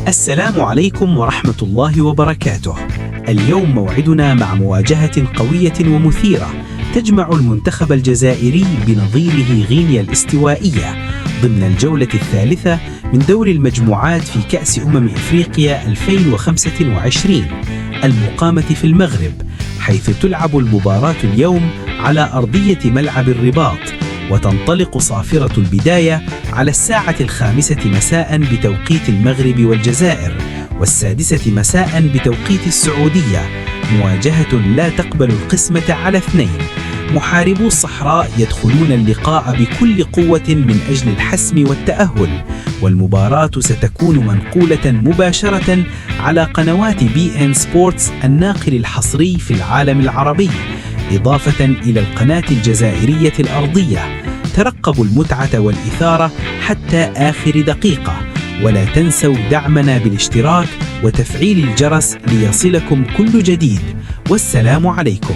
السلام عليكم ورحمة الله وبركاته. اليوم موعدنا مع مواجهة قوية ومثيرة تجمع المنتخب الجزائري بنظيره غينيا الاستوائية ضمن الجولة الثالثة من دور المجموعات في كأس إفريقيا 2025 المقامة في المغرب، حيث تلعب المباراة اليوم على أرضية ملعب الرباط، وتنطلق صافرة البداية على 5:00 مساء بتوقيت المغرب والجزائر، 6:00 مساء بتوقيت السعودية. مواجهة لا تقبل القسمة على 2. محاربو الصحراء يدخلون اللقاء بكل قوة من أجل الحسم والتأهل، والمباراة ستكون منقولة مباشرة على قنوات BN Sports الناقل الحصري في العالم العربي، إضافة إلى القناة الجزائرية الأرضية. ترقبوا المتعة والإثارة حتى آخر دقيقة، ولا تنسوا دعمنا بالاشتراك وتفعيل الجرس ليصلكم كل جديد. والسلام عليكم.